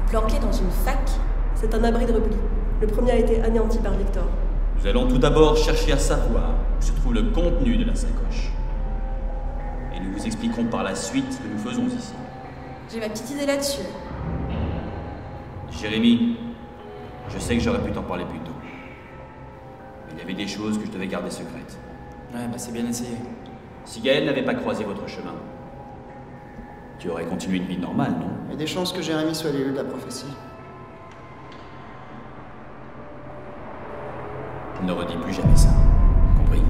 Planqué dans une fac? C'est un abri de repli. Le premier a été anéanti par Victor. Nous allons tout d'abord chercher à savoir où se trouve le contenu de la sacoche. Et nous vous expliquerons par la suite ce que nous faisons ici. J'ai ma petite idée là-dessus. Jérémy, je sais que j'aurais pu t'en parler plus tôt. Mais il y avait des choses que je devais garder secrètes. Ouais, bah c'est bien essayé. Si Gaël n'avait pas croisé votre chemin, tu aurais continué une vie normale, non? Il y a des chances que Jérémy soit l'élu de la prophétie. Ne redis plus jamais ça. Compris?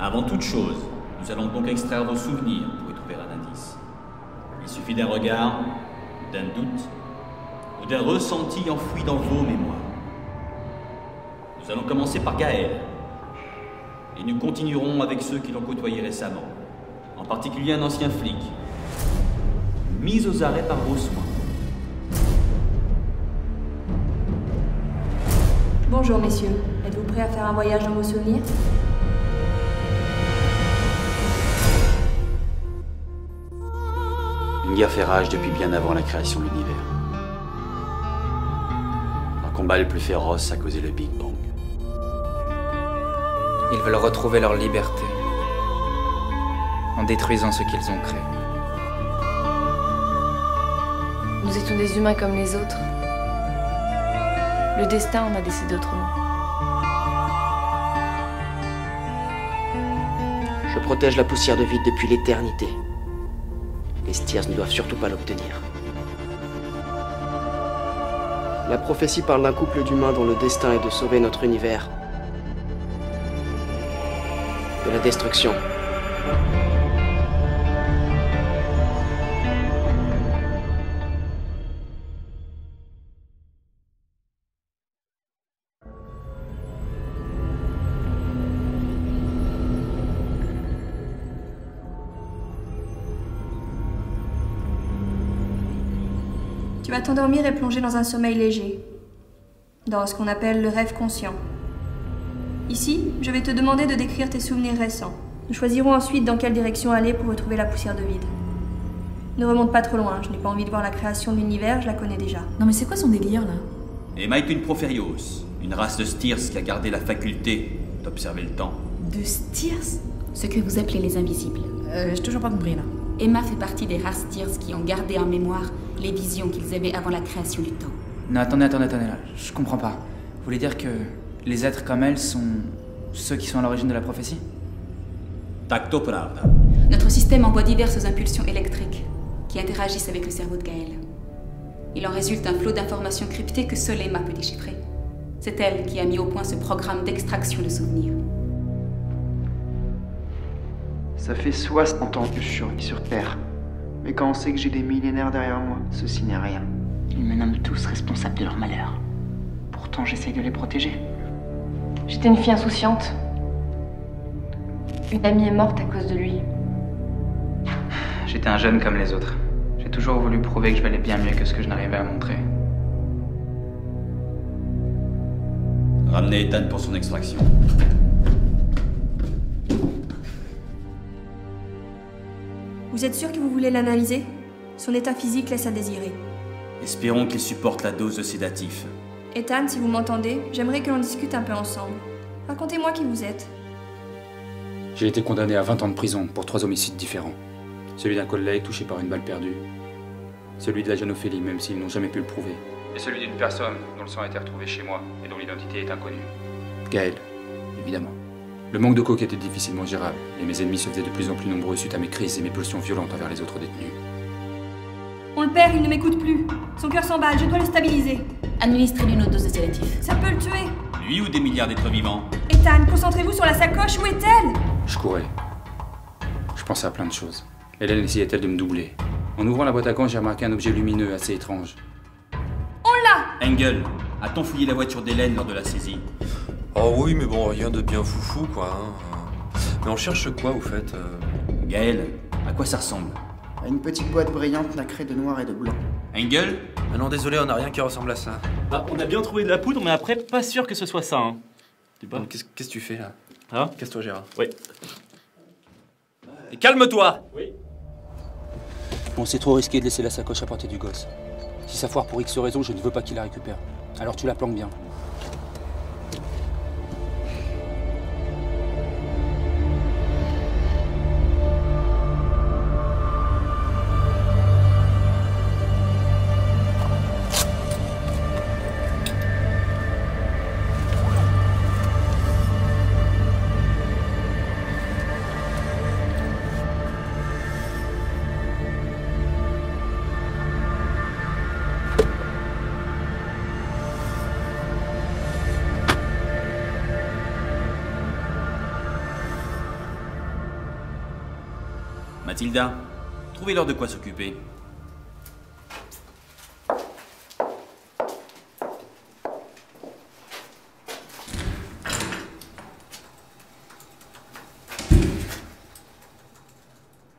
Avant toute chose, nous allons donc extraire vos souvenirs pour y trouver un indice. Il suffit d'un regard, d'un doute ou d'un ressenti enfoui dans vos mémoires. Nous allons commencer par Gaël. Et nous continuerons avec ceux qui l'ont côtoyé récemment. En particulier un ancien flic, mis aux arrêts par vos soins. Bonjour messieurs, êtes-vous prêts à faire un voyage dans vos souvenirs? Une guerre fait rage depuis bien avant la création de l'univers. Un combat le plus féroce a causé le Big Bang. Ils veulent retrouver leur liberté en détruisant ce qu'ils ont créé. Nous étions des humains comme les autres. Le destin en a décidé autrement. Je protège la poussière de vide depuis l'éternité. Les Steers ne doivent surtout pas l'obtenir. La prophétie parle d'un couple d'humains dont le destin est de sauver notre univers de la destruction. Tu vas t'endormir et plonger dans un sommeil léger, dans ce qu'on appelle le rêve conscient. Ici, je vais te demander de décrire tes souvenirs récents. Nous choisirons ensuite dans quelle direction aller pour retrouver la poussière de vide. Ne remonte pas trop loin, je n'ai pas envie de voir la création de l'univers, je la connais déjà. Non mais c'est quoi son délire là? Emma est une Prophérios, une race de Steers qui a gardé la faculté d'observer le temps. De Steers? Ce que vous appelez les invisibles. J'ai toujours pas compris là. Emma fait partie des races Steers qui ont gardé en mémoire les visions qu'ils avaient avant la création du temps. Non, attendez, là, je comprends pas. Vous voulez dire que les êtres comme elle sont ceux qui sont à l'origine de la prophétie? Takto pravda. Notre système envoie diverses impulsions électriques qui interagissent avec le cerveau de Gaël. Il en résulte un flot d'informations cryptées que seule Emma peut déchiffrer. C'est elle qui a mis au point ce programme d'extraction de souvenirs. Ça fait 60 ans que je survis sur Terre. Mais quand on sait que j'ai des millénaires derrière moi, ceci n'est rien. Ils me nomment tous responsables de leur malheur. Pourtant, j'essaye de les protéger. J'étais une fille insouciante. Une amie est morte à cause de lui. J'étais un jeune comme les autres. J'ai toujours voulu prouver que je valais bien mieux que ce que je n'arrivais à montrer. Ramenez Ethan pour son extraction. Vous êtes sûr que vous voulez l'analyser? Son état physique laisse à désirer. Espérons qu'il supporte la dose de sédatifs. Ethan, si vous m'entendez, j'aimerais que l'on discute un peu ensemble. Racontez-moi qui vous êtes. J'ai été condamné à 20 ans de prison pour 3 homicides différents. Celui d'un collègue touché par une balle perdue. Celui de la jeune Ophélie, même s'ils n'ont jamais pu le prouver. Et celui d'une personne dont le sang a été retrouvé chez moi et dont l'identité est inconnue. Gaël, évidemment. Le manque de coke était difficilement gérable et mes ennemis se faisaient de plus en plus nombreux suite à mes crises et mes pulsions violentes envers les autres détenus. On le perd, il ne m'écoute plus. Son cœur s'emballe, je dois le stabiliser. Administrez-lui une autre dose de sédatif. Ça peut le tuer. Lui ou des milliards d'êtres vivants? Ethan, concentrez-vous sur la sacoche, où est-elle? Je courais. Je pensais à plein de choses. Hélène essayait-elle de me doubler? En ouvrant la boîte à gants, j'ai remarqué un objet lumineux assez étrange. On l'a! Engel, a-t-on fouillé la voiture d'Hélène lors de la saisie? Oh oui, mais bon, rien de bien foufou, quoi. Mais on cherche quoi, au fait Gaël, à quoi ça ressemble? À une petite boîte brillante nacrée de noir et de blanc. Engel? Ah non, désolé, on n'a rien qui ressemble à ça. Ah, on a bien trouvé de la poudre, mais après, pas sûr que ce soit ça, hein. Tu pas? Qu'est-ce que tu fais, là? Hein? Casse-toi, Gérard. Oui. Et calme-toi! Oui. Bon, c'est trop risqué de laisser la sacoche à portée du gosse. Si ça foire pour X raison, je ne veux pas qu'il la récupère. Alors tu la planques bien. Mathilda, trouvez-leur de quoi s'occuper.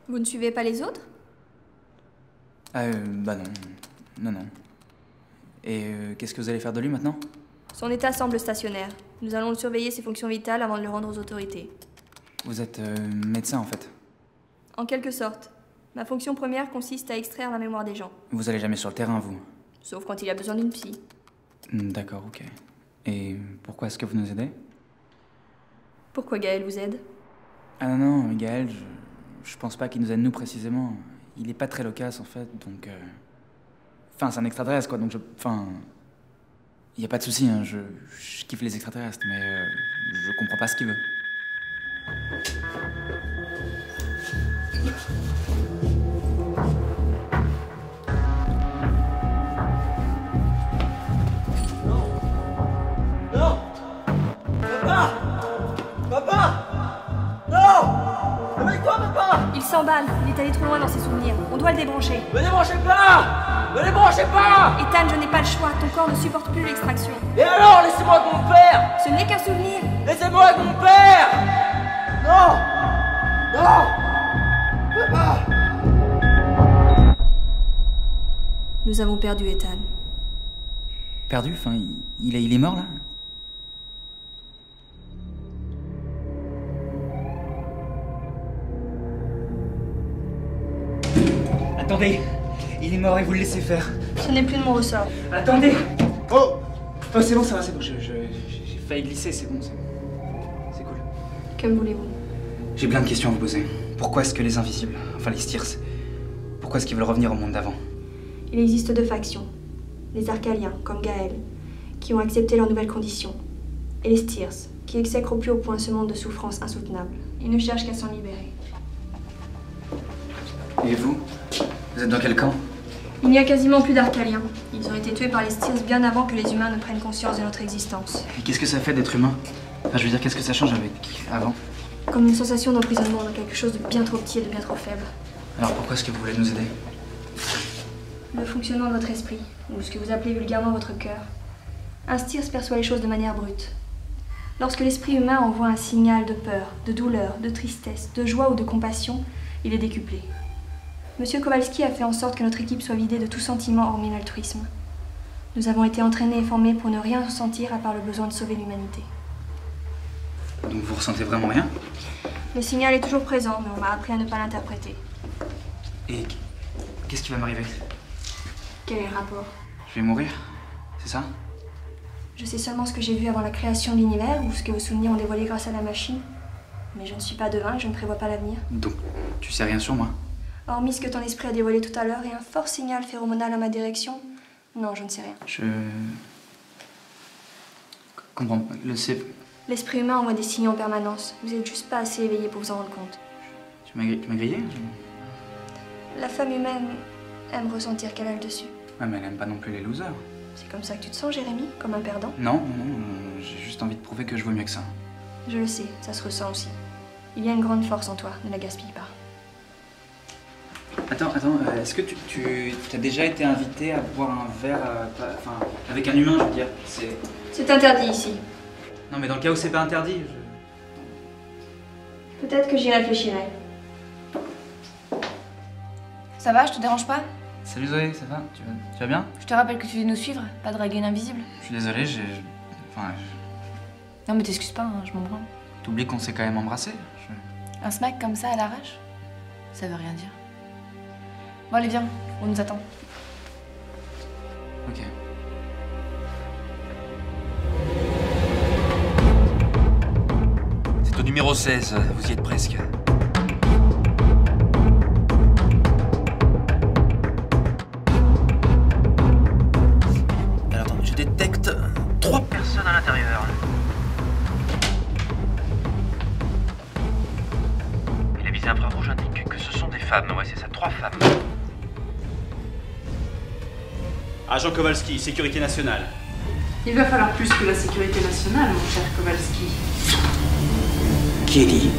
Vous ne suivez pas les autres? Bah non. Non. Et qu'est-ce que vous allez faire de lui maintenant? Son état semble stationnaire. Nous allons surveiller ses fonctions vitales avant de le rendre aux autorités. Vous êtes médecin en fait? En quelque sorte. Ma fonction première consiste à extraire la mémoire des gens. Vous allez jamais sur le terrain, vous? Sauf quand il a besoin d'une psy. D'accord, ok. Et pourquoi est-ce que vous nous aidez? Pourquoi Gaël vous aide? Ah non, Gaël, je pense pas qu'il nous aide nous précisément. Il est pas très loquace en fait, donc... Enfin, c'est un extraterrestre quoi, donc Enfin... Y a pas de souci, hein, je kiffe les extraterrestres, mais je comprends pas ce qu'il veut. Non! Papa! Papa! Non! Réveille-toi, papa! Il s'emballe, il est allé trop loin dans ses souvenirs. On doit le débrancher. Me débranchez pas! Me débranchez pas! Ethan, je n'ai pas le choix, ton corps ne supporte plus l'extraction. Et alors, laissez-moi avec mon père! Ce n'est qu'un souvenir! Laissez-moi avec mon père! Non! Non! Papa! Nous avons perdu Ethan. Perdu? Enfin, il est mort là? Attendez! Il est mort et vous le laissez faire. Ce n'est plus de mon ressort. Attendez! Oh, c'est bon, ça va, c'est bon. J'ai failli glisser, c'est bon, c'est cool. Que voulez-vous? J'ai plein de questions à vous poser. Pourquoi est-ce que les Invisibles, enfin les Stirs, pourquoi est-ce qu'ils veulent revenir au monde d'avant? Il existe deux factions. Les Arcaliens, comme Gaël, qui ont accepté leurs nouvelles conditions. Et les Stirs, qui exècrent au plus haut point ce monde de souffrance insoutenable. Ils ne cherchent qu'à s'en libérer. Et vous? Vous êtes dans quel camp? Il n'y a quasiment plus d'Arcaliens. Ils ont été tués par les Stirs bien avant que les humains ne prennent conscience de notre existence. Et qu'est-ce que ça fait d'être humain? Enfin, je veux dire, qu'est-ce que ça change avec avant? Comme une sensation d'emprisonnement dans quelque chose de bien trop petit et de bien trop faible. Alors pourquoi est-ce que vous voulez nous aider? Le fonctionnement de votre esprit, ou ce que vous appelez vulgairement votre cœur. Un Stirs perçoit les choses de manière brute. Lorsque l'esprit humain envoie un signal de peur, de douleur, de tristesse, de joie ou de compassion, il est décuplé. Monsieur Kowalski a fait en sorte que notre équipe soit vidée de tout sentiment hormis l'altruisme. Nous avons été entraînés et formés pour ne rien ressentir à part le besoin de sauver l'humanité. Donc vous ressentez vraiment rien? Le signal est toujours présent, mais on m'a appris à ne pas l'interpréter. Et qu'est-ce qui va m'arriver? Quel est le rapport? Je vais mourir? C'est ça? Je sais seulement ce que j'ai vu avant la création de l'univers, ou ce que vos souvenirs ont dévoilé grâce à la machine. Mais je ne suis pas devin et je ne prévois pas l'avenir. Donc, tu sais rien sur moi? Hormis ce que ton esprit a dévoilé tout à l'heure et un fort signal phéromonal en ma direction, non, je ne sais rien. Je... comprends pas. L'esprit humain envoie des signaux en permanence. Vous n'êtes juste pas assez éveillé pour vous en rendre compte. Tu m'as grillé? La femme humaine aime ressentir qu'elle a le dessus. Ouais, mais elle aime pas non plus les losers. C'est comme ça que tu te sens, Jérémy? Comme un perdant? Non, j'ai juste envie de prouver que je vaux mieux que ça. Je le sais, ça se ressent aussi. Il y a une grande force en toi, ne la gaspille pas. Attends, est-ce que tu as déjà été invité à boire un verre avec un humain, je veux dire? C'est interdit ici. Non, mais dans le cas où c'est pas interdit, Peut-être que j'y réfléchirai. Ça va, je te dérange pas? Salut Zoé, ça va? Tu vas bien? Je te rappelle que tu veux nous suivre, pas draguer une invisible. Je suis désolé, Non mais t'excuses pas, hein, je m'en branle. T'oublies qu'on s'est quand même embrassés? Un smack comme ça à l'arrache? Ça veut rien dire. Bon, allez, viens, on nous attend. Ok. C'est au numéro 16, vous y êtes presque. Alors attends, je détecte 3 personnes à l'intérieur. Et la visée infrarouge indique que ce sont des femmes, ouais c'est ça, 3 femmes. Agent Kowalski, sécurité nationale. Il va falloir plus que la sécurité nationale, mon cher Kowalski. Qui est dit?